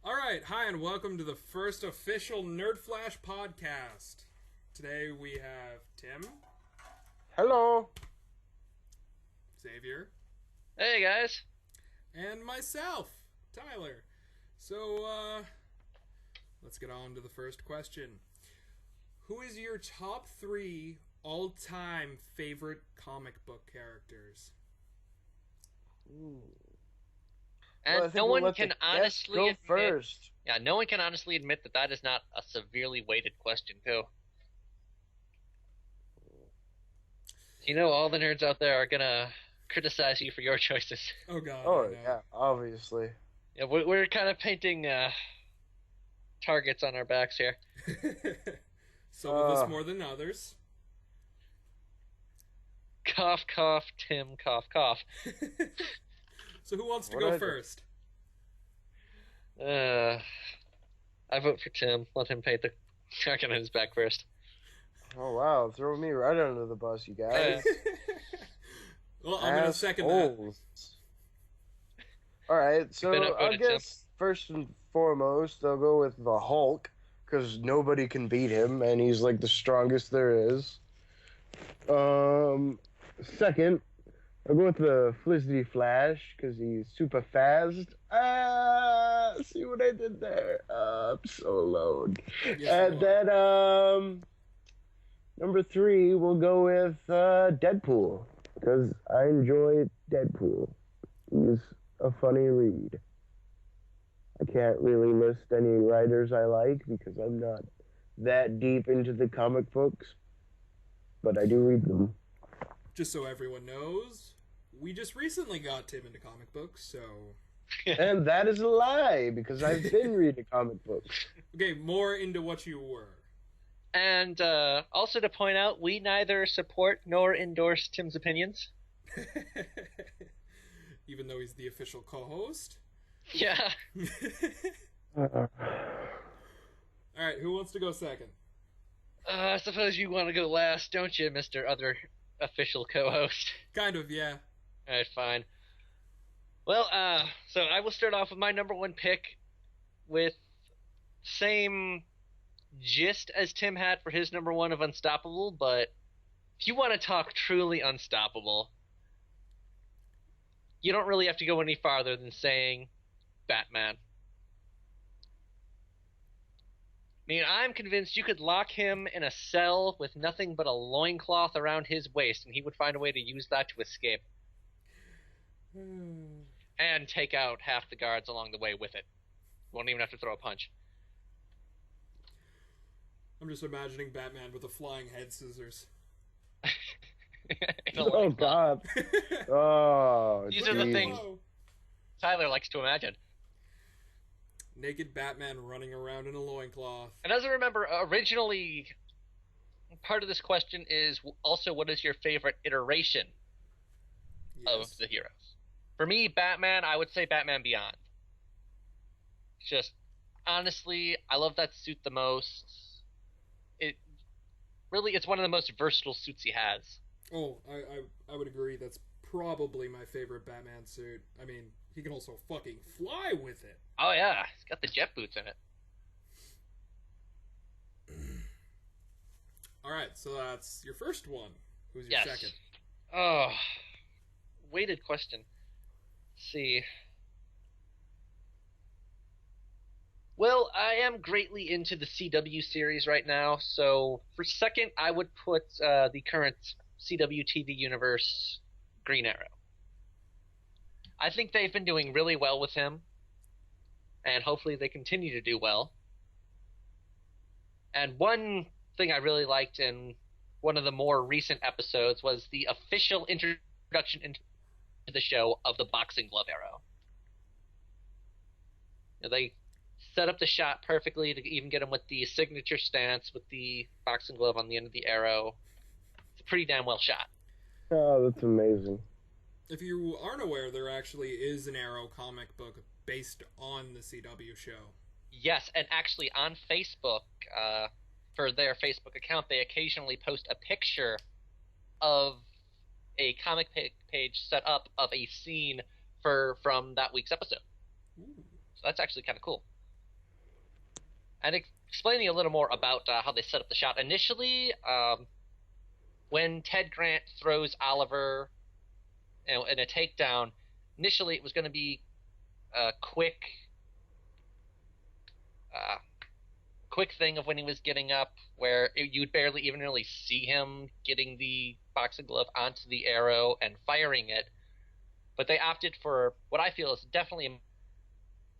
Alright, hi and welcome to the first official Nerdflash Podcast. Today we have Tim. Hello. Xavier. Hey guys. And myself, Tyler. So, let's get on to the first question. Who is your top 3 all-time favorite comic book characters? And Well, no one can honestly go admit, first. Yeah, no one can honestly admit that is not a severely weighted question, too. You know, all the nerds out there are gonna criticize you for your choices. Oh god. Oh yeah, obviously. Yeah, we're kind of painting targets on our backs here. Some of us more than others. Cough, cough, Tim, cough, cough. So who wants to go first? I vote for Tim. Let him paint the target on his back first. Oh wow, throw me right under the bus, you guys. Well, I'm gonna second that. Alright, so I Tim. guess first and foremost, I'll go with the Hulk, because nobody can beat him, and he's like the strongest there is. Second, I'll go with the Felicity Flash, because he's super fast. See what I did there? I'm so alone. Yes, And then, number 3, we'll go with Deadpool, because I enjoy Deadpool. He's a funny read. I can't really list any writers I like, because I'm not that deep into the comic books, but I do read them. Just so everyone knows, we just recently got Tim into comic books, so... And that is a lie, because I've been reading comic books. Okay, more into what you were. And also to point out, we neither support nor endorse Tim's opinions. Even though he's the official co-host? Yeah. Alright, who wants to go second? I suppose you want to go last, don't you, Mr. Other official co-host? Kind of, yeah. Alright, fine. Well, so I will start off with my number 1 pick with same gist as Tim had for his number 1 of Unstoppable, but if you want to talk truly unstoppable, you don't really have to go any farther than saying Batman. I mean, I'm convinced you could lock him in a cell with nothing but a loincloth around his waist, and he would find a way to use that to escape. And take out half the guards along the way with it. Won't even have to throw a punch. I'm just imagining Batman with a flying head scissors. Oh, God. Oh, These are the things Tyler likes to imagine. Naked Batman running around in a loincloth. And as I remember, originally, part of this question is also what is your favorite iteration of the heroes? For me, Batman, I would say Batman Beyond. Just, honestly, I love that suit the most. It's one of the most versatile suits he has. Oh, I would agree. That's probably my favorite Batman suit. I mean, he can also fucking fly with it. Oh yeah, he's got the jet boots in it. Alright, so that's your first one. Who's your second? Oh, weighted question. Let's see. Well, I am greatly into the CW series right now, so for second, I would put the current CW TV universe, Green Arrow. I think they've been doing really well with him, and hopefully they continue to do well. And one thing I really liked in one of the more recent episodes was the official introduction into the show of the boxing glove arrow. They set up the shot perfectly to even get him with the signature stance with the boxing glove on the end of the arrow. It's a pretty damn well shot. Oh, that's amazing. If you aren't aware, there actually is an Arrow comic book based on the CW show. Yes, and actually on Facebook, for their Facebook account, they occasionally post a picture of a comic page set up of a scene from that week's episode. Ooh. So that's actually kind of cool. And explaining a little more about how they set up the shot. Initially, when Ted Grant throws Oliver in a takedown, initially it was going to be a quick thing of when he was getting up, where you'd barely even really see him getting the boxing glove onto the arrow and firing it. But they opted for what I feel is definitely a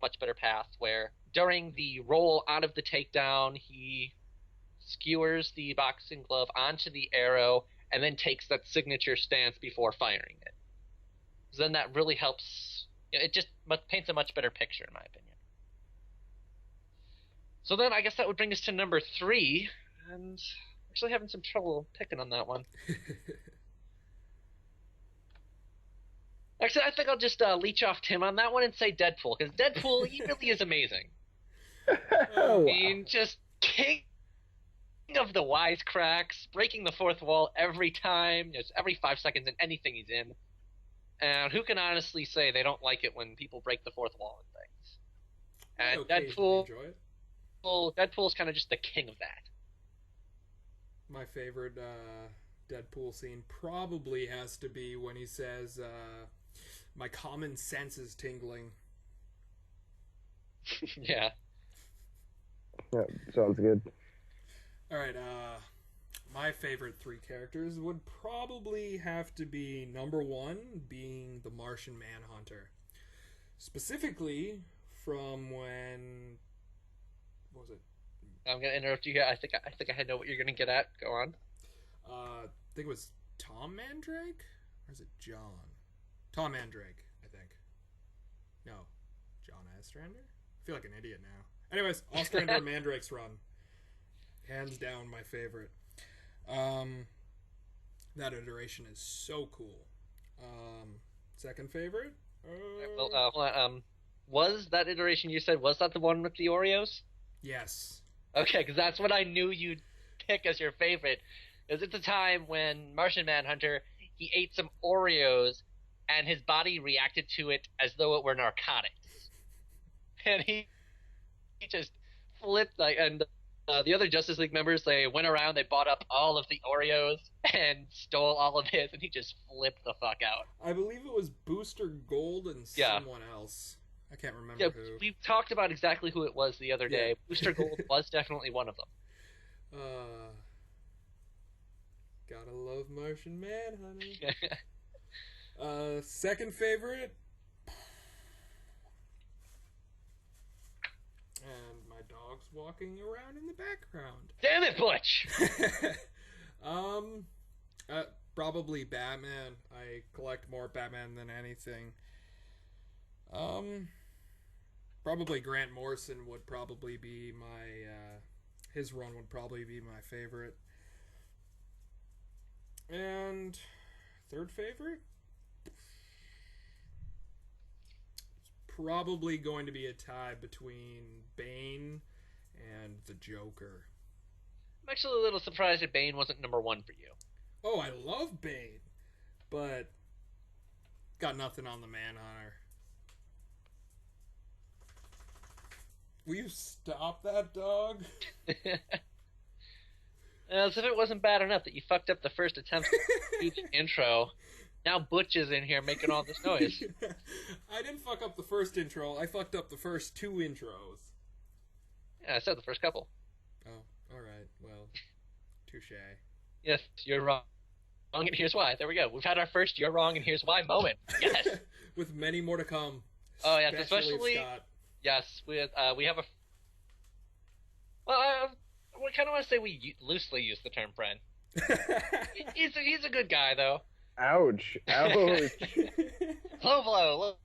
much better path, where during the roll out of the takedown, he skewers the boxing glove onto the arrow and then takes that signature stance before firing it. So then that really helps. It just paints a much better picture, in my opinion. So then I guess that would bring us to number 3, and I'm actually having some trouble picking on that one. Actually, I think I'll just leech off Tim on that one and say Deadpool, because Deadpool, he really is amazing. Oh, I mean, just king of the wisecracks, breaking the fourth wall every time, just every 5 seconds in anything he's in. And who can honestly say they don't like it when people break the fourth wall and things? And Deadpool's kind of just the king of that. My favorite Deadpool scene probably has to be when he says, "My common sense is tingling." Yeah. Yeah, sounds good. All right, my favorite 3 characters would probably have to be number 1 being the Martian Manhunter. Specifically from when... What was it? I'm going to interrupt you here. I think I know what you're going to get at. Go on. I think it was Tom Mandrake? Or is it John? Tom Mandrake, I think. No. John Ostrander? I feel like an idiot now. Anyways, Ostrander and Mandrake's run. Hands down my favorite. That iteration is so cool. Second favorite? Was that iteration you said, was that the one with the Oreos? Yes. Okay, because that's what I knew you'd pick as your favorite. Because it's a time when Martian Manhunter, he ate some Oreos, and his body reacted to it as though it were narcotics. And he just flipped, and the other Justice League members, they went around, they bought up all of the Oreos and stole all of his, and he just flipped the fuck out. I believe it was Booster Gold and someone else. I can't remember who. We talked about exactly who it was the other day. Booster Gold was definitely one of them. Gotta love Martian Manhunter. Second favorite? And my dog's walking around in the background. Damn it, Butch! Probably Batman. I collect more Batman than anything. Probably Grant Morrison would probably be my, his run would probably be my favorite. And third favorite? It's probably going to be a tie between Bane and the Joker. I'm actually a little surprised that Bane wasn't number 1 for you. Oh, I love Bane, but got nothing on the Manhunter. Will you stop that, dog? As if it wasn't bad enough that you fucked up the first attempt to do the intro. Now Butch is in here making all this noise. I didn't fuck up the first intro. I fucked up the first 2 intros. Yeah, I said the first couple. Oh, alright. Well, touche. Yes, you're wrong. And here's why. There we go. We've had our first "you're wrong and here's why" moment. Yes. With many more to come. Oh yes, especially Scott. Yes, we have a. Well, I kind of want to say we loosely use the term friend. he's a good guy though. Ouch! Ouch! Low blow.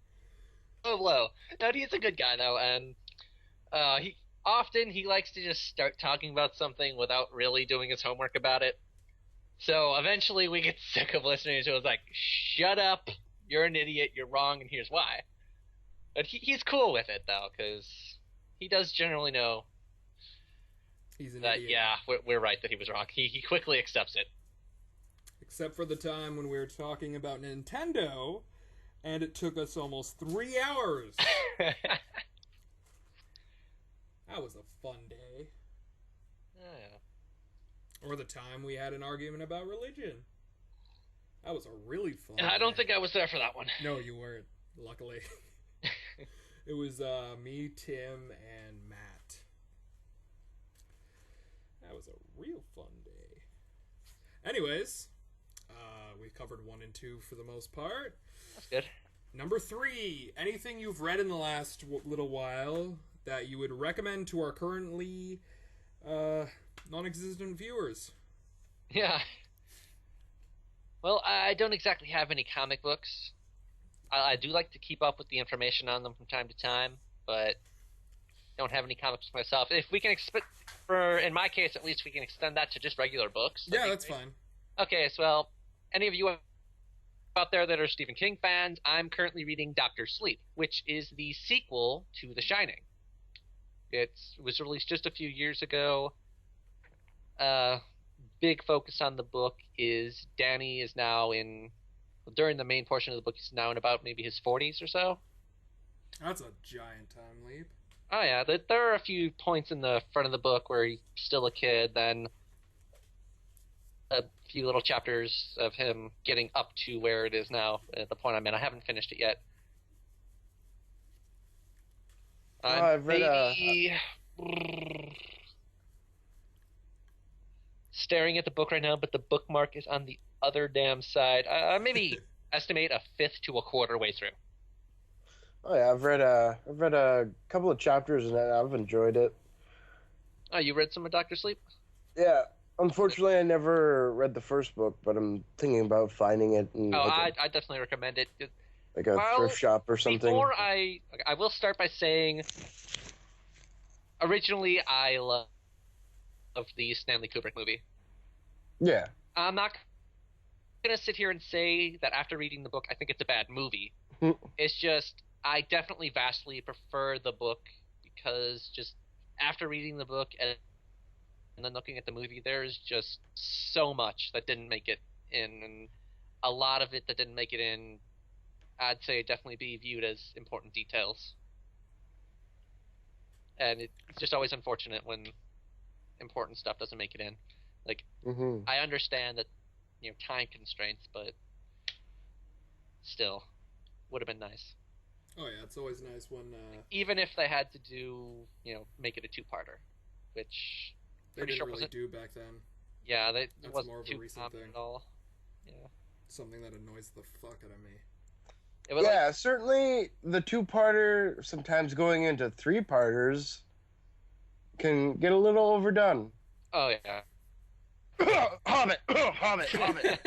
No, he's a good guy though, and he likes to just start talking about something without really doing his homework about it. So eventually we get sick of listening to it. It's like, shut up, you're an idiot, you're wrong, and here's why. But he's cool with it, though, because he does generally know he's an that, idiot. yeah, we're right that he was wrong. He quickly accepts it. Except for the time when we were talking about Nintendo, and it took us almost 3 hours. That was a fun day. Yeah. Or the time we had an argument about religion. That was a really fun I don't day. think I was there for that one. No, you weren't, luckily. It was me, Tim, and Matt. That was a real fun day. Anyways, we covered 1 and 2 for the most part. That's good. Number 3, anything you've read in the last little while that you would recommend to our currently non-existent viewers? Yeah. Well, I don't exactly have any comic books. I do like to keep up with the information on them from time to time, but don't have any comics myself. If we can in my case at least, we can extend that to just regular books. Yeah, that's fine. Okay, so well, any of you out there that are Stephen King fans, I'm currently reading Doctor Sleep, which is the sequel to The Shining. It was released just a few years ago. Big focus on the book is Danny is now during the main portion of the book, he's now in about maybe his 40s or so. That's a giant time leap. Oh yeah, there are a few points in the front of the book where he's still a kid, then a few little chapters of him getting up to where it is now, at the point I'm in. I haven't finished it yet. I've read staring at the book right now, but the bookmark is on the other damn side. Maybe estimate a fifth to a quarter way through. Oh yeah, I've read a couple of chapters and I've enjoyed it. Oh, you read some of Doctor Sleep? Yeah, unfortunately, I never read the first book, but I'm thinking about finding it. In I definitely recommend it. Like a thrift shop or something. Before I will start by saying, originally I loved the Stanley Kubrick movie. Yeah. I'm not going to sit here and say that after reading the book, I think it's a bad movie. It's just, I definitely vastly prefer the book because just after reading the book and then looking at the movie, there's just so much that didn't make it in, and a lot of it that didn't make it in, I'd say definitely be viewed as important details. And it's just always unfortunate when important stuff doesn't make it in. Like, I understand that, time constraints, but still, would have been nice. Oh yeah, it's always nice when even if they had to do, make it a two-parter, which they didn't really do back then. Yeah, That's wasn't more of too a recent common thing. at all. Yeah. Something that annoys the fuck out of me. Yeah, certainly the two-parter, sometimes going into three-parters, can get a little overdone. Oh yeah. Hobbit! Hobbit! Hobbit!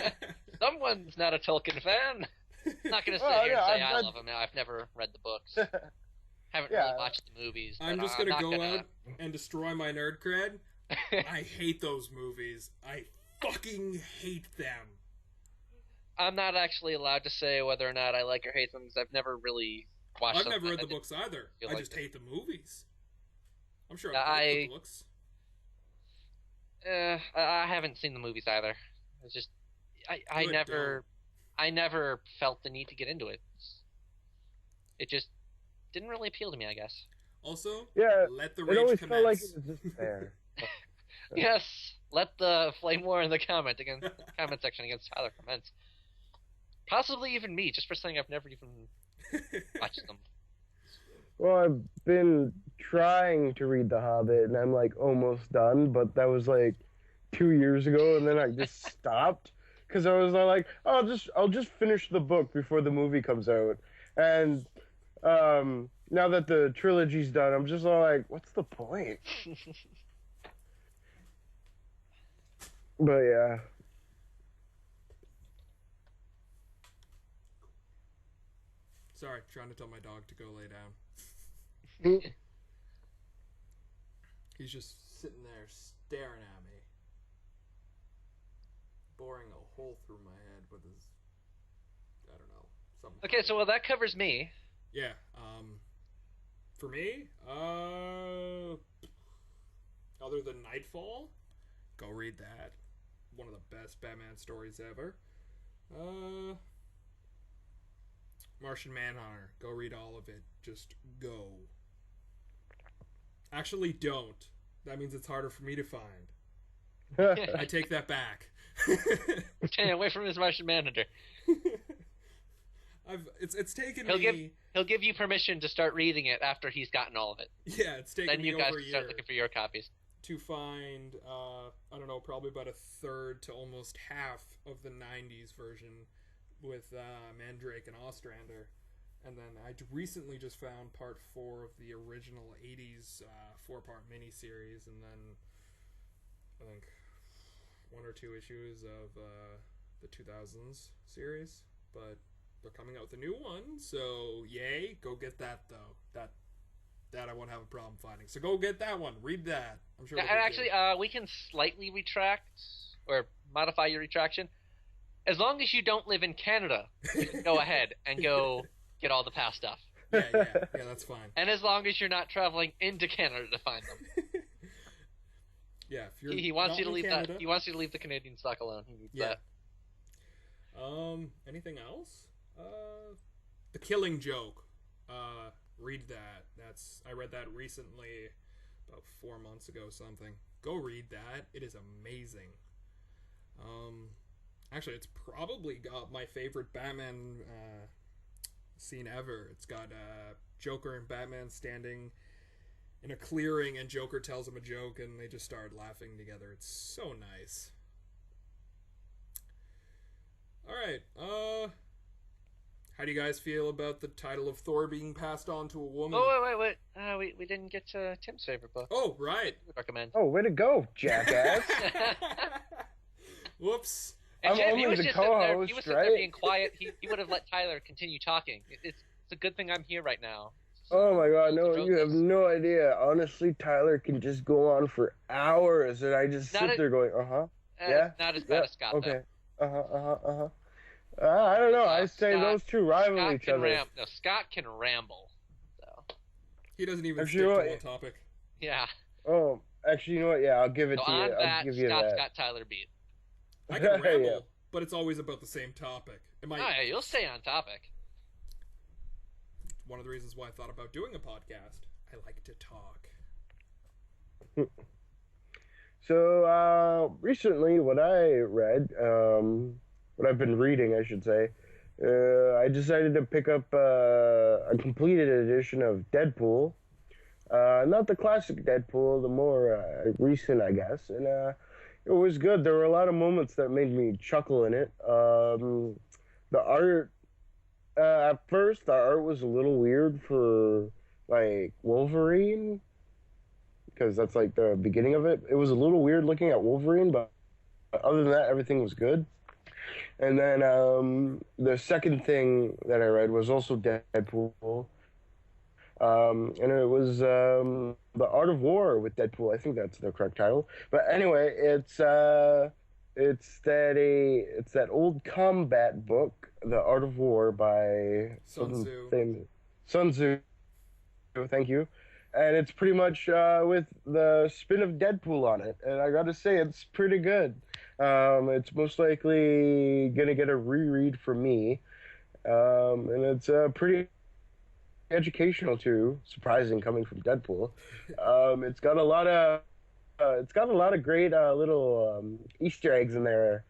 Someone's not a Tolkien fan. I'm not gonna sit here and say I love him. I've never read the books. Haven't really watched the movies. I'm just gonna go out and destroy my nerd cred. I hate those movies. I fucking hate them. I'm not actually allowed to say whether or not I like or hate them because I've never really watched them. I've never read the books either. I just hate the movies. I'm sure I've read the books. I haven't seen the movies either. It's just I never felt the need to get into it. It just didn't really appeal to me, I guess. Also, yeah, let the rage it always commence. felt like it was just there. Yes, let the flame war in the comment section against Tyler commence. Possibly even me, just for saying I've never even watched them. Well, I've been trying to read The Hobbit, and I'm like almost done, but that was like 2 years ago, and then I just stopped because I was like, oh, I'll just finish the book before the movie comes out. And now that the trilogy's done, I'm just all like, what's the point? But yeah. Sorry, trying to tell my dog to go lay down. He's just sitting there staring at me, boring a hole through my head with his, I don't know, something. Okay, so that covers me. Yeah. For me, other than Nightfall, go read that. One of the best Batman stories ever. Martian Manhunter. Go read all of it. Just go. Actually, don't. That means it's harder for me to find. I take that back. Stay away from his Martian Manhunter. It's taken me. He'll give you permission to start reading it after he's gotten all of it. Yeah, it's taken me over a year. Then you guys start looking for your copies. To find, I don't know, probably about a third to almost half of the 90s version with Mandrake and Ostrander. And then I recently just found part 4 of the original 80s 4-part miniseries, and then I think 1 or 2 issues of the 2000s series. But they're coming out with a new one, so yay, go get that though. That I won't have a problem finding. So go get that one. Read that. I'm sure. And actually, we can slightly retract or modify your retraction. As long as you don't live in Canada, you can go ahead and go get all the past stuff. Yeah, that's fine. And as long as you're not traveling into Canada to find them. Yeah, if you're he wants you to leave Canada, that. He wants you to leave the Canadian stock alone. He needs that. Anything else? The Killing Joke. Read that. I read that recently, about 4 months ago, something. Go read that. It is amazing. Actually, it's probably got my favorite Batman scene ever. It's got Joker and Batman standing in a clearing, and Joker tells him a joke, and they just start laughing together. It's so nice. All right. How do you guys feel about the title of Thor being passed on to a woman? Oh, wait. We didn't get to Tim's favorite book. Oh, right. I would recommend. Oh, way to go, jackass. Whoops. I'm only the co-host, he was right? there being quiet. He would have let Tyler continue talking. It's a good thing I'm here right now. Oh my god, no, you have no idea. Honestly, Tyler can just go on for hours, and I just sit there going, yeah? Not as bad as Scott, okay. though. I don't know. I say Scott, those two rival Scott each other. No, Scott can ramble. So. He doesn't even Actually, stick you know to what? one topic. Yeah. Oh, actually, you know what? Yeah, I'll give it to you. I'll give you Scott's that. got Tyler beat. I can ramble, Yeah. but it's always about the same topic. Oh, yeah, you'll stay on topic. One of the reasons why I thought about doing a podcast. I like to talk. So, recently, what I read, what I've been reading, I should say, I decided to pick up a completed edition of Deadpool. Not the classic Deadpool, the more recent, I guess. And it was good. There were a lot of moments that made me chuckle in it. The art, at first, the art was a little weird for, like, Wolverine, because that's, like, the beginning of it. It was a little weird looking at Wolverine, but other than that, everything was good. And then the second thing that I read was also Deadpool. And it was The Art of War with Deadpool. I think that's the correct title. But anyway, it's that old combat book, The Art of War by Sun Tzu. Sun Tzu. Thank you. And it's pretty much with the spin of Deadpool on it. And I gotta say, it's pretty good. It's most likely gonna get a reread from me. And it's pretty educational too, surprising coming from Deadpool. It's got a lot of great little Easter eggs in there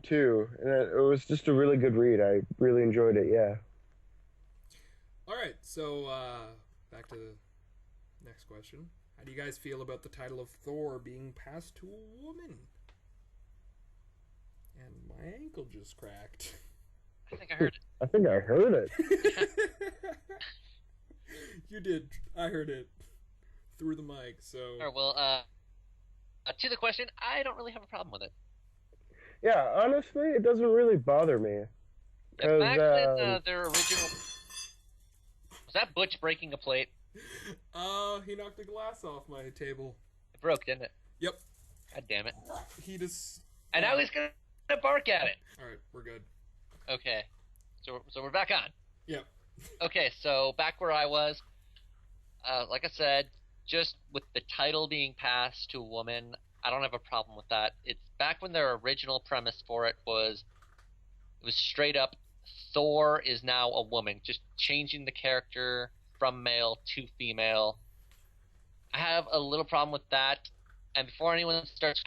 too, and it was just a really good read. I really enjoyed it. Yeah. All right, so back to the next question. How do you guys feel about the title of Thor being passed to a woman? And my ankle just cracked. I think I heard it. I think I heard it. You did. I heard it through the mic. So. All right, well, to the question, I don't really have a problem with it. Yeah, honestly, it doesn't really bother me. Yeah, back in their original. Was that Butch breaking a plate? He knocked the glass off my table. It broke, didn't it? Yep. God damn it. He just. And now he's gonna bark at it. All right, we're good. Okay, so we're back on. Yep. Okay, so back where I was. Like I said, just with the title being passed to a woman, I don't have a problem with that. It's back when their original premise for it was straight up Thor is now a woman, just changing the character from male to female. I have a little problem with that. And before anyone starts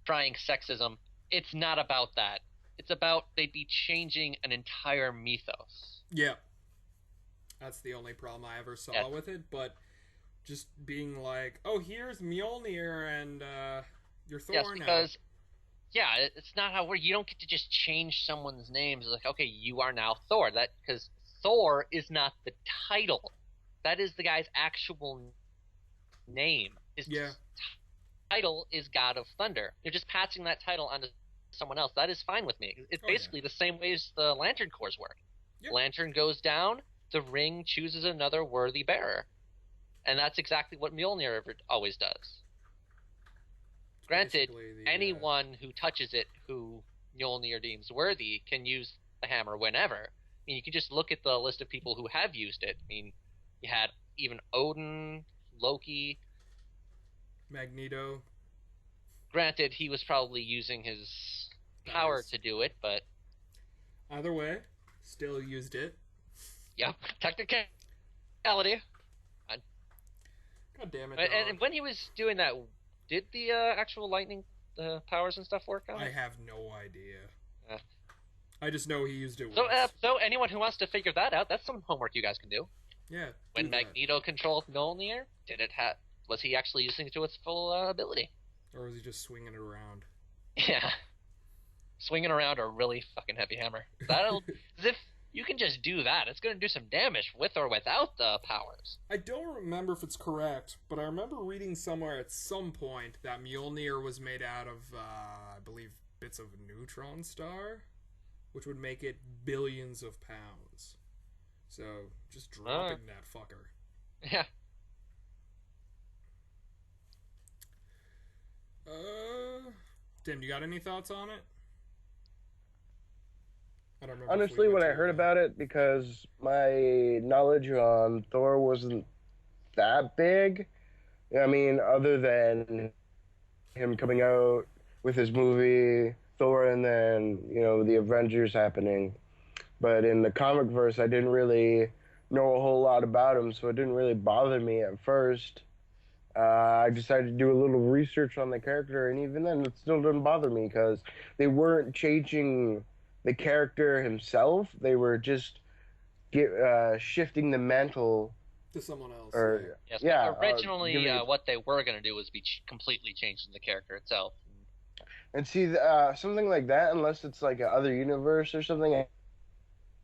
trying sexism, it's not about that. It's about they'd be changing an entire mythos. Yeah. That's the only problem I ever saw with it, but just being like, oh, here's Mjolnir and you're Thor now. Because, it's not how you don't get to just change someone's name. It's like, okay, you are now Thor. Because Thor is not the title. That is the guy's actual name. His title is God of Thunder. You're just passing that title onto someone else. That is fine with me. It's basically the same way as the Lantern Corps work. Yep. Lantern goes down, the ring chooses another worthy bearer. And that's exactly what Mjolnir always does. Granted, anyone who touches it who Mjolnir deems worthy can use the hammer whenever. I mean, you can just look at the list of people who have used it. I mean, you had even Odin, Loki, Magneto. Granted, he was probably using his power to do it, but... Either way, still used it. Yeah, technicality. God damn it, and when he was doing that, did the actual lightning powers and stuff work out? I have no idea. I just know he used it once. So anyone who wants to figure that out, that's some homework you guys can do. Yeah. When Magneto controlled Mjolnir, was he actually using it to its full ability? Or was he just swinging it around? Yeah. Swinging around a really fucking heavy hammer. As if you can just do that. It's going to do some damage with or without the powers. I don't remember if it's correct, but I remember reading somewhere at some point that Mjolnir was made out of, I believe, bits of a neutron star, which would make it billions of pounds. So, just dropping that fucker. Yeah. Tim, you got any thoughts on it? I don't remember. Honestly, when I heard about it, because my knowledge on Thor wasn't that big, I mean, other than him coming out with his movie, Thor, and then, the Avengers happening. But in the comic verse, I didn't really know a whole lot about him, so it didn't really bother me at first. I decided to do a little research on the character, and even then, it still didn't bother me, because they weren't changing the character himself. They were just shifting the mantle to someone else. Originally, what they were going to do was be completely changing the character itself. And see, something like that, unless it's like a other universe or something,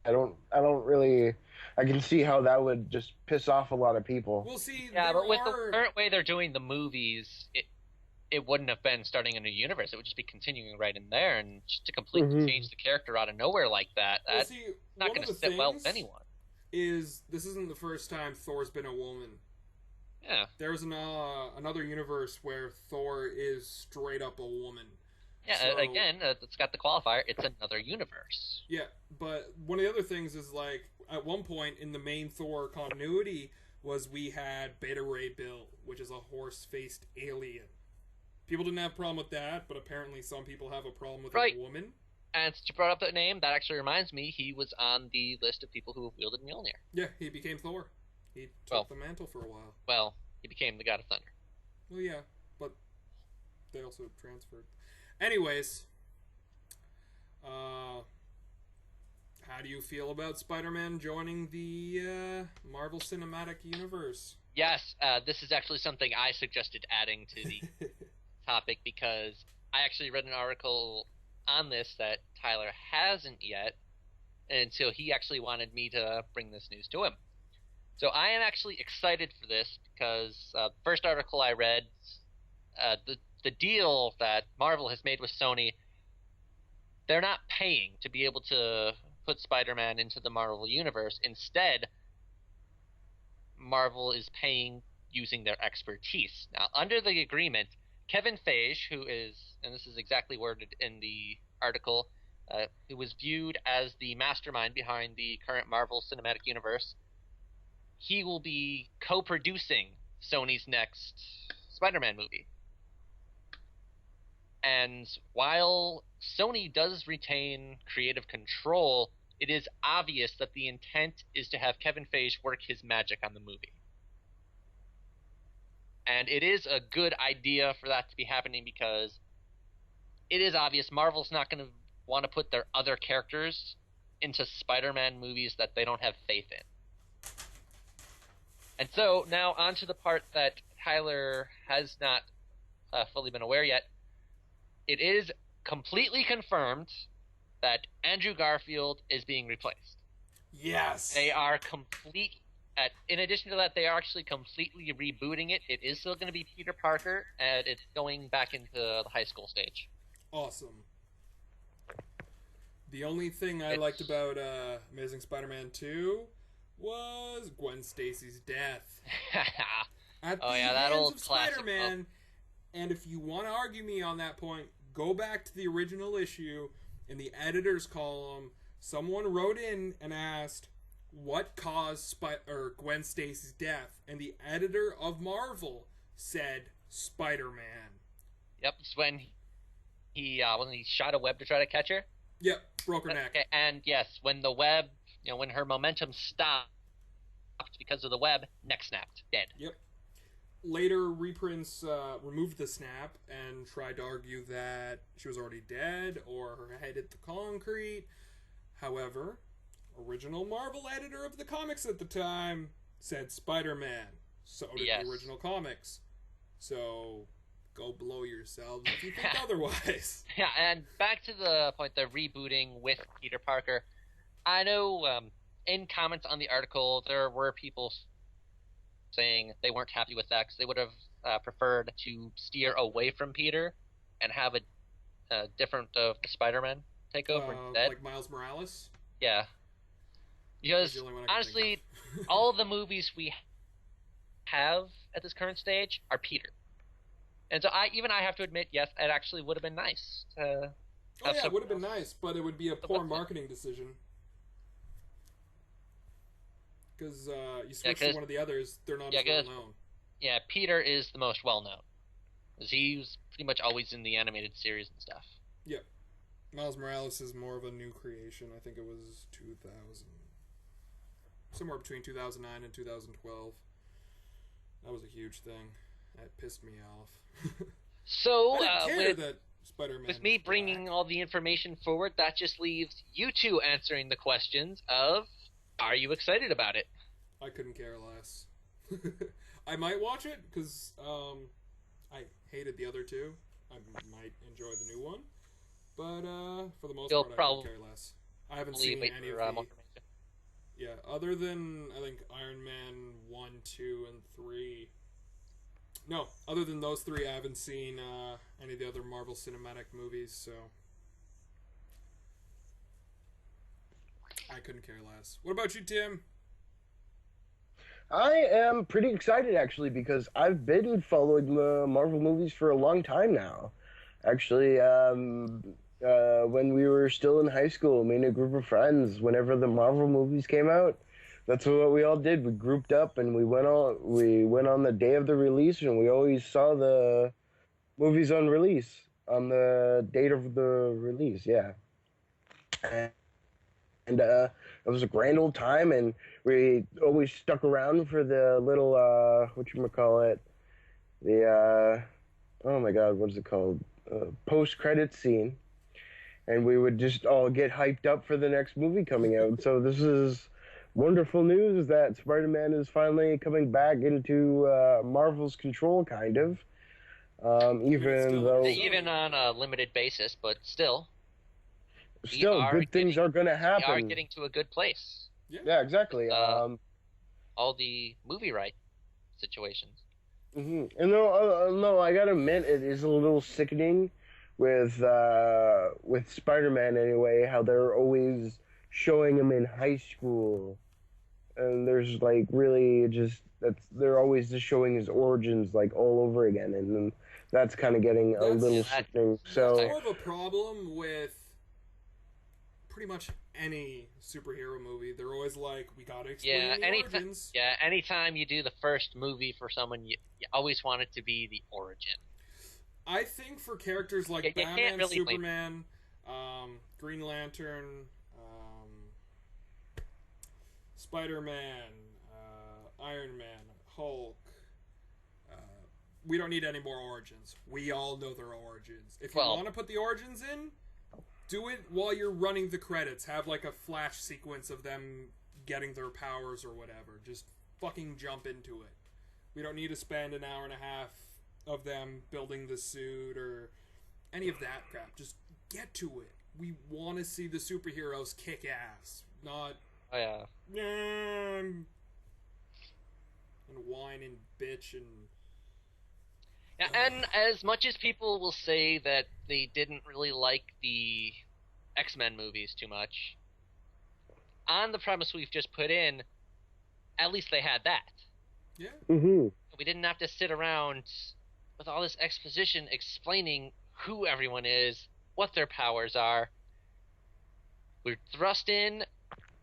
I don't really. I can see how that would just piss off a lot of people. We'll see. Yeah, with the current way they're doing the movies, it wouldn't have been starting a new universe. It would just be continuing right in there, and just to completely change the character out of nowhere like that, that's not going to sit well with anyone. This isn't the first time Thor's been a woman. Yeah. There's another universe where Thor is straight up a woman. Yeah, so, again, it's got the qualifier, it's another universe. Yeah, but one of the other things is, like, at one point in the main Thor continuity was we had Beta Ray Bill, which is a horse-faced alien. People didn't have a problem with that, but apparently some people have a problem with a woman. And since you brought up that name, that actually reminds me, he was on the list of people who wielded Mjolnir. Yeah, he became Thor. He took the mantle for a while. Well, he became the God of Thunder. Well, yeah, but they also transferred. Anyways, how do you feel about Spider-Man joining the Marvel Cinematic Universe? Yes, this is actually something I suggested adding to the topic, because I actually read an article on this that Tyler hasn't yet, and so he actually wanted me to bring this news to him. So I am actually excited for this, because the first article I read, the deal that Marvel has made with Sony, they're not paying to be able to put Spider-Man into the Marvel Universe. Instead, Marvel is paying using their expertise. Now, under the agreement, Kevin Feige, who is, and this is exactly worded in the article, who was viewed as the mastermind behind the current Marvel Cinematic Universe, he will be co-producing Sony's next Spider-Man movie. And while Sony does retain creative control, it is obvious that the intent is to have Kevin Feige work his magic on the movie. And it is a good idea for that to be happening because it is obvious Marvel's not going to want to put their other characters into Spider-Man movies that they don't have faith in. And so now on to the part that Tyler has not fully been aware yet. It is completely confirmed that Andrew Garfield is being replaced. Yes. They are in addition to that, they are actually completely rebooting it. It is still going to be Peter Parker, and it's going back into the high school stage. Awesome. The only thing I liked about Amazing Spider-Man 2 was Gwen Stacy's death. At the that hands old of classic. Spider-Man. And if you want to argue me on that point, go back to the original issue. In the editor's column, someone wrote in and asked, what caused Gwen Stacy's death? And the editor of Marvel said, Spider-Man. Yep, it's when he shot a web to try to catch her. Yep, broke her neck. And yes, when the web, when her momentum stopped because of the web, neck snapped, dead. Yep. Later, reprints removed the snap and tried to argue that she was already dead or her head hit the concrete. However, original Marvel editor of the comics at the time said Spider-Man. So did the original comics. So go blow yourselves if you think otherwise. Yeah, and back to the point, the rebooting with Peter Parker. I know in comments on the article, there were people saying they weren't happy with that because they would have preferred to steer away from Peter and have a different of the Spider-Man take over instead. Like Miles Morales? Yeah. Because, honestly, all the movies we have at this current stage are Peter. And so I have to admit, yes, it actually would have been nice to have it would have been nice, but it would be a poor marketing decision. Because you switch to one of the others, they're not as well known. Yeah, Peter is the most well known. Because he's pretty much always in the animated series and stuff. Yep. Miles Morales is more of a new creation. I think it was 2000. Somewhere between 2009 and 2012. That was a huge thing. That pissed me off. So, with me bringing all the information forward, that just leaves you two answering the questions of, are you excited about it? I couldn't care less. I might watch it, because I hated the other two. I might enjoy the new one. But for the most part, I couldn't care less. I haven't seen any of the... Yeah, other than, I think, Iron Man 1, 2, and 3... No, other than those three, I haven't seen any of the other Marvel Cinematic movies, so I couldn't care less. What about you, Tim? I am pretty excited, actually, because I've been following the Marvel movies for a long time now. Actually, when we were still in high school, me and a group of friends, whenever the Marvel movies came out, that's what we all did. We grouped up and we went on the day of the release, and we always saw the movies on release, on the date of the release, yeah. And it was a grand old time, and we always stuck around for the little, whatchamacallit, oh my god, what is it called? Post-credits scene. And we would just all get hyped up for the next movie coming out. So this is wonderful news that Spider-Man is finally coming back into Marvel's control, kind of. Even on a limited basis, but still. Still, good things are going to happen. We are getting to a good place. Yeah, exactly. All the movie right situations. Mm-hmm. And no, I gotta admit, it is a little sickening with Spider-Man anyway, how they're always showing him in high school. And there's like really they're always just showing his origins like all over again, and that's kind of getting a little sickening. So that's more of a problem with pretty much any superhero movie. They're always like, we gotta explain the origins. Yeah, anytime you do the first movie for someone, you always want it to be the origin. I think for characters like Batman, really Superman, Green Lantern, Spider-Man, Iron Man, Hulk, we don't need any more origins. We all know their origins. If you want to put the origins in, do it while you're running the credits. Have like a flash sequence of them getting their powers or whatever. Just fucking jump into it. We don't need to spend an hour and a half of them building the suit or any of that crap. Just get to it. We want to see the superheroes kick ass, not and whine and bitch and. Yeah, and as much as people will say that they didn't really like the X-Men movies too much, on the premise we've just put in, at least they had that. Yeah. Mm-hmm. We didn't have to sit around with all this exposition explaining who everyone is, what their powers are. We're thrust in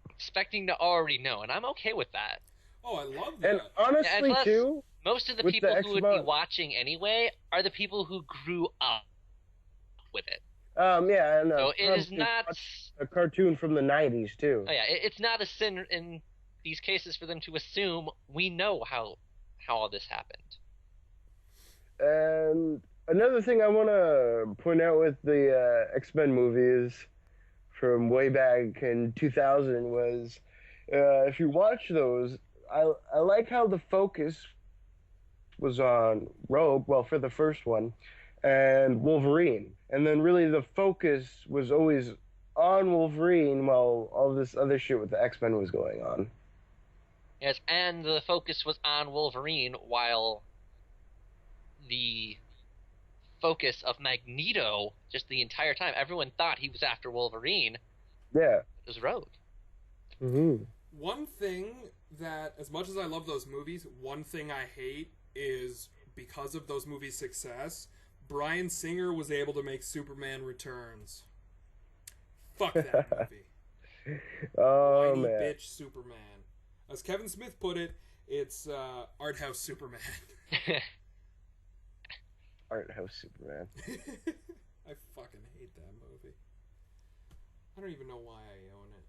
expecting to already know, and I'm okay with that. Oh, I love that. And honestly, too, most of the people who would be watching anyway are the people who grew up with it. Yeah, and so it is not a cartoon from the 90s, too. Oh, yeah, it's not a sin in these cases for them to assume we know how all this happened. And another thing I want to point out with the X-Men movies from way back in 2000 was, if you watch those, I like how the focus was on Rogue, well, for the first one, and Wolverine. And then really the focus was always on Wolverine while all this other shit with the X-Men was going on. Yes, and the focus was on Wolverine while the focus of Magneto, just the entire time, everyone thought he was after Wolverine. Yeah. It was Rogue. Mm-hmm. One thing that, as much as I love those movies, one thing I hate is because of those movies' success, Bryan Singer was able to make Superman Returns. Fuck that movie. Oh, Whiny man. bitch Superman. As Kevin Smith put it, it's art house Superman. Art house Superman. I fucking hate that movie. I don't even know why I own it.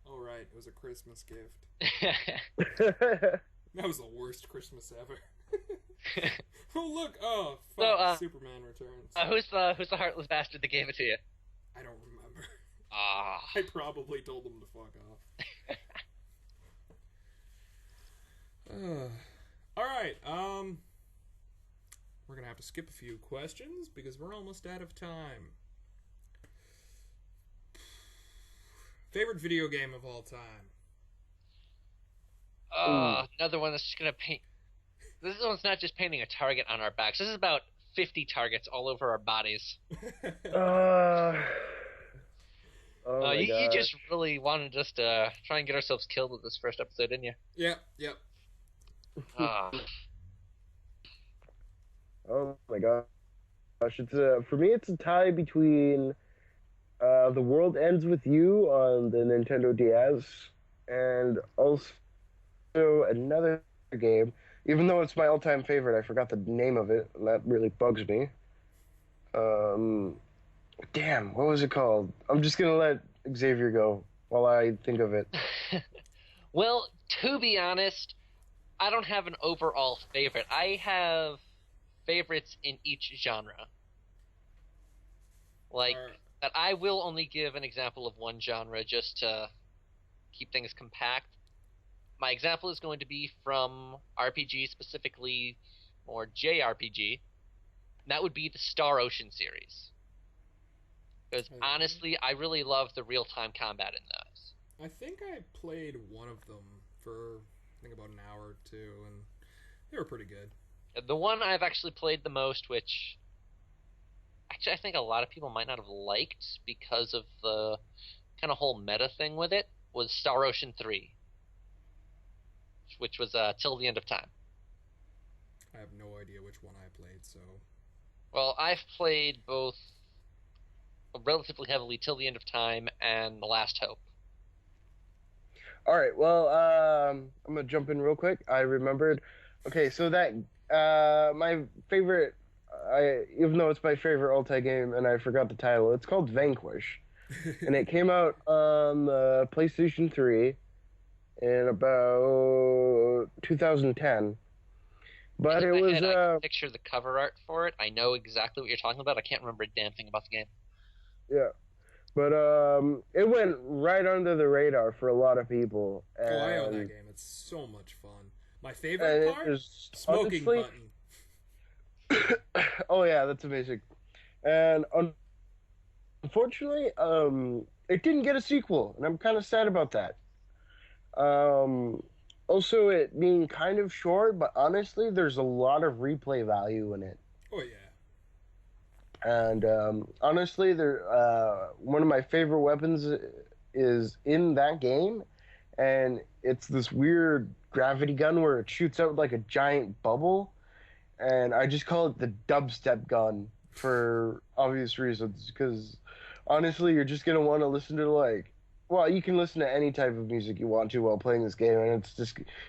Oh, right. It was a Christmas gift. That was the worst Christmas ever. Oh, look. Oh, fuck. So, Superman Returns. Who's the heartless bastard that gave it to you? I don't remember. Ah. I probably told them to fuck off. All right. We're gonna have to skip a few questions because we're almost out of time. Favorite video game of all time? Another one that's just gonna paint. This one's not just painting a target on our backs. This is about 50 targets all over our bodies. You just really wanted us to try and get ourselves killed with this first episode, didn't you? Yep. Oh my gosh! It's for me, it's a tie between The World Ends with You on the Nintendo DS and also another game. Even though it's my all-time favorite, I forgot the name of it, and that really bugs me. Damn, what was it called? I'm just gonna let Xavier go while I think of it. Well, to be honest, I don't have an overall favorite. I have favorites in each genre. That I will only give an example of one genre just to keep things compact. My example is going to be from RPG, specifically more JRPG. That would be the Star Ocean series. Because honestly, I really love the real-time combat in those. I think I played one of them for, about an hour or two, and they were pretty good. The one I've actually played the most, which actually I think a lot of people might not have liked because of the kind of whole meta thing with it, was Star Ocean 3. Which was Till the End of Time. I have no idea which one I played, so... Well, I've played both relatively heavily Till the End of Time and The Last Hope. Alright, well, I'm going to jump in real quick. I remembered... Okay, so that... my favorite... even though it's my favorite all-time game, and I forgot the title, it's called Vanquish. And it came out on the PlayStation 3... in about 2010, But it In my was head, I can picture the cover art for it. I know exactly what you're talking about. I can't remember a damn thing about the game. yeah. But it went right under the radar for a lot of people. And, Oh, I own that game. It's so much fun. My favorite part? Smoking honestly, button. oh yeah, that's amazing. And unfortunately, it didn't get a sequel, and I'm kind of sad about that. Also, it being kind of short, but honestly, there's a lot of replay value in it. Oh, yeah. And honestly, one of my favorite weapons is in that game, and it's this weird gravity gun where it shoots out like a giant bubble, and I just call it the dubstep gun for obvious reasons, because honestly, you're just going to want to listen to well, you can listen to any type of music you want to while playing this game, and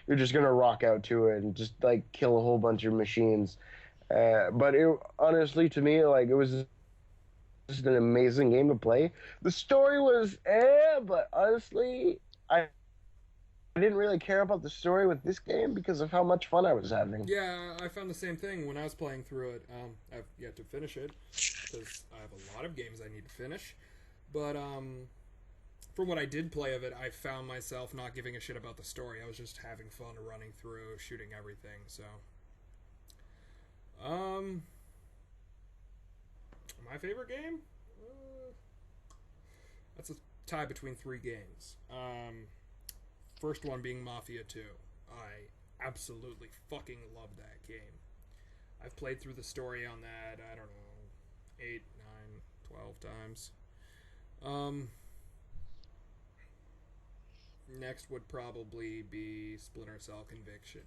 you're just going to rock out to it and just kill a whole bunch of machines. But honestly, to me, it was just an amazing game to play. The story was but honestly, I didn't really care about the story with this game because of how much fun I was having. Yeah, I found the same thing when I was playing through it. I've yet to finish it because I have a lot of games I need to finish. But from what I did play of it, I found myself not giving a shit about the story. I was just having fun running through, shooting everything. So, my favorite game? That's a tie between 3 games. First one being Mafia 2. I absolutely fucking love that game. I've played through the story on that, I don't know, 8, 9, 12 times. Next would probably be Splinter Cell Conviction.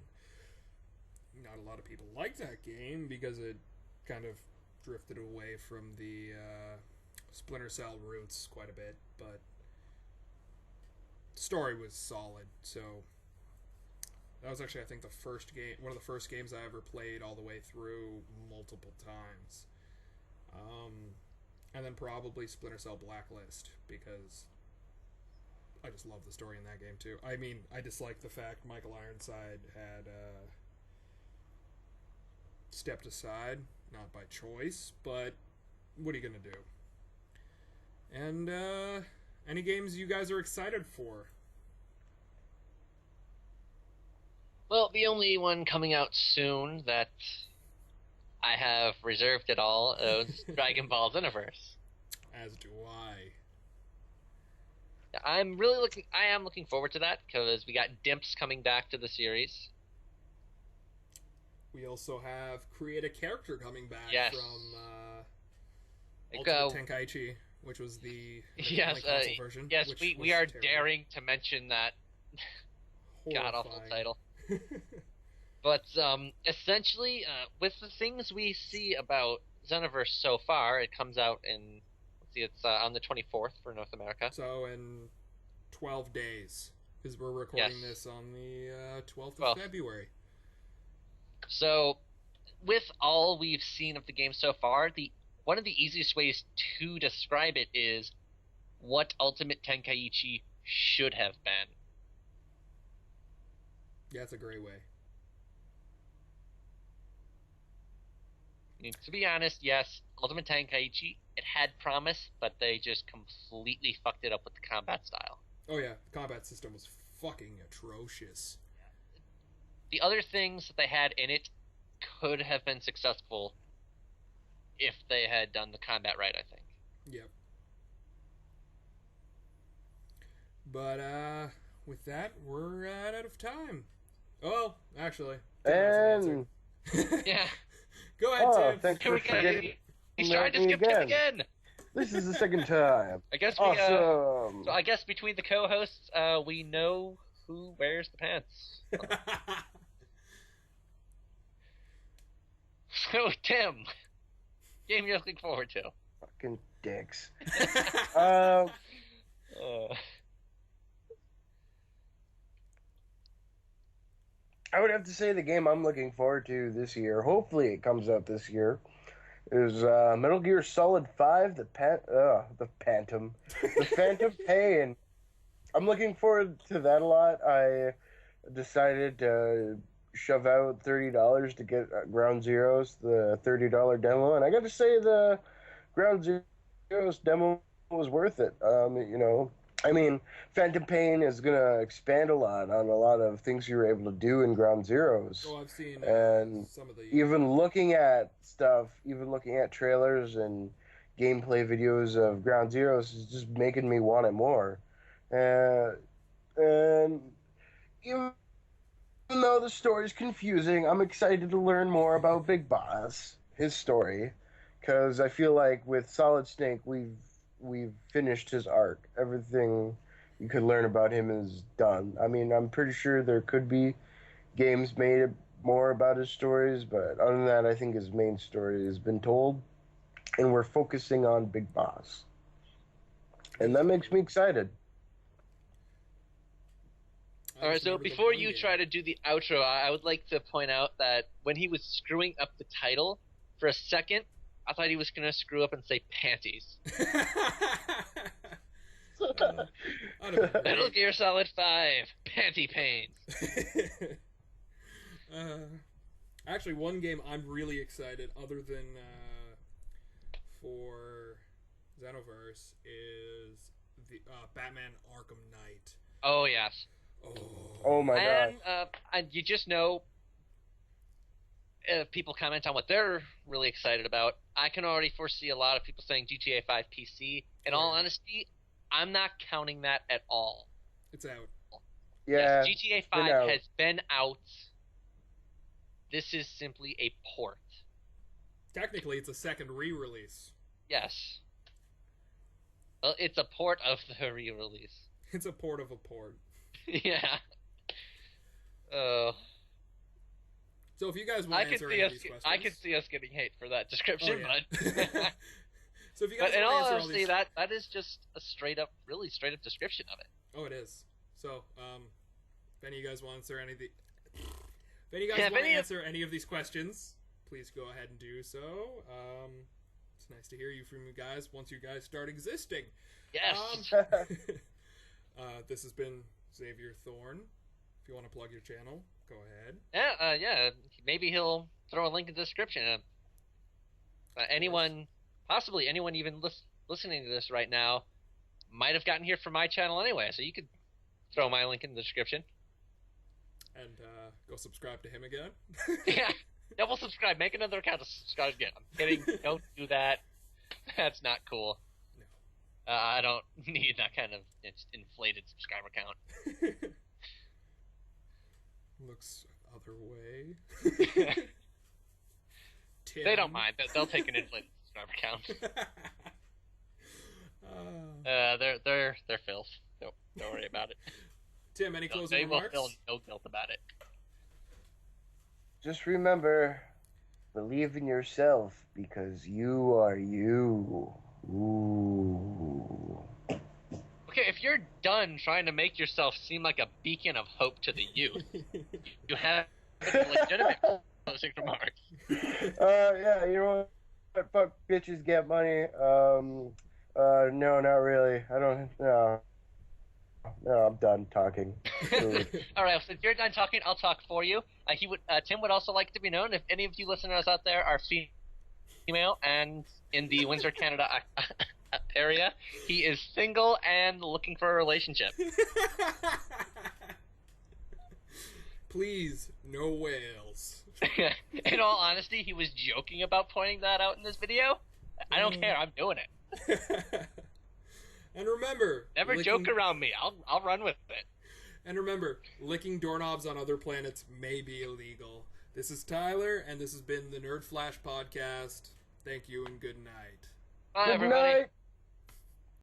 Not a lot of people like that game because it kind of drifted away from the Splinter Cell roots quite a bit, but the story was solid. So that was actually, I think, one of the first games I ever played all the way through multiple times. And then probably Splinter Cell Blacklist, because I just love the story in that game too. I mean, I dislike the fact Michael Ironside had stepped aside, not by choice, but what are you gonna do? And any games you guys are excited for? Well, the only one coming out soon that I have reserved it all is Dragon Ball Xenoverse. As do I. I am looking forward to that because we got Dimps coming back to the series. We also have Create a Character coming back from Ultimate Tenkaichi, which was the console version. Yes, we are daring to mention that god-awful title. But essentially, with the things we see about Xenoverse so far, it comes out in, it's on the 24th for North America. So in 12 days, because we're recording this on the 12th of February. So, with all we've seen of the game so far, one of the easiest ways to describe it is what Ultimate Tenkaichi should have been. Yeah, that's a great way. I mean, to be honest, yes, Ultimate Tenkaichi, it had promise, but they just completely fucked it up with the combat style. Oh yeah, the combat system was fucking atrocious. The other things that they had in it could have been successful if they had done the combat right, I think. Yep. But with that, we're out of time. Oh, actually. And yeah. Go ahead, Tim. Here we go. He's trying to skip Tim again. This is the second time. I guess awesome. So I guess between the co-hosts, we know who wears the pants. So Tim, game you're looking forward to? Fucking dicks. I would have to say the game I'm looking forward to this year, hopefully it comes out this year, is Metal Gear Solid 5, the Phantom Pain. I'm looking forward to that a lot. I decided to shove out $30 to get Ground Zeroes, the $30 demo, and I got to say the Ground Zeroes demo was worth it. I mean, Phantom Pain is gonna expand a lot on a lot of things you were able to do in Ground Zeroes. Oh, I've seen and some of the even looking at stuff, even looking at trailers and gameplay videos of Ground Zeroes is just making me want it more. And even though the story's confusing, I'm excited to learn more about Big Boss, his story, because I feel like with Solid Snake we've finished his arc. Everything you could learn about him is done. I mean, I'm pretty sure there could be games made more about his stories, but other than that, I think his main story has been told, and we're focusing on Big Boss. And that makes me excited. All right, so before you try to do the outro, I would like to point out that when he was screwing up the title, for a second, I thought he was going to screw up and say panties. Metal Gear Solid 5, Panty Pains. Actually, one game I'm really excited, other than for Xenoverse, is the Batman Arkham Knight. Oh, yes. Oh my god. And you just know, if people comment on what they're really excited about, I can already foresee a lot of people saying GTA 5 PC. In all honesty, I'm not counting that at all. It's out. Yeah. Yes, GTA 5 has been out. This is simply a port. Technically, it's a second re-release. Yes. Well, it's a port of the re-release. It's a port of a port. Yeah. So if you guys want to answer any of these questions... I could see us getting hate for that description, but... So if you guys but in all answer honesty, all these... that is just a really straight up description of it. Oh, it is. So, if any of you guys want to answer any of the... If any of you guys want to answer any of these questions, please go ahead and do so. It's nice to hear from you guys once you guys start existing. Yes! This has been Xavier Thorne. If you want to plug your channel, go ahead. Yeah. Maybe he'll throw a link in the description. Possibly anyone even listening to this right now might have gotten here from my channel anyway, so you could throw my link in the description. And go subscribe to him again. Yeah, double subscribe. Make another account to subscribe again. I'm kidding. Don't do that. That's not cool. No. I don't need that kind of inflated subscriber count. Looks other way. They don't mind. They'll take an inflated subscriber count. They're filth. Don't worry about it. Tim, any closing remarks? They will feel no guilt about it. Just remember, believe in yourself because you are you. Ooh. Okay, if you're done trying to make yourself seem like a beacon of hope to the youth, you have legitimate closing remarks. Yeah, you know what? Fuck bitches get money. No, not really. I don't. No, I'm done talking. All right, well, since you're done talking, I'll talk for you. Tim would also like to be known if any of you listeners out there are female and in the Windsor, Canada area, he is single and looking for a relationship. Please, no whales. In all honesty, he was joking about pointing that out in this video. I don't care. I'm doing it. And remember, never joke around me. I'll run with it. And remember, licking doorknobs on other planets may be illegal. This is Tyler, and this has been the Nerdflash Podcast. Thank you and good night. Bye, everybody. Night.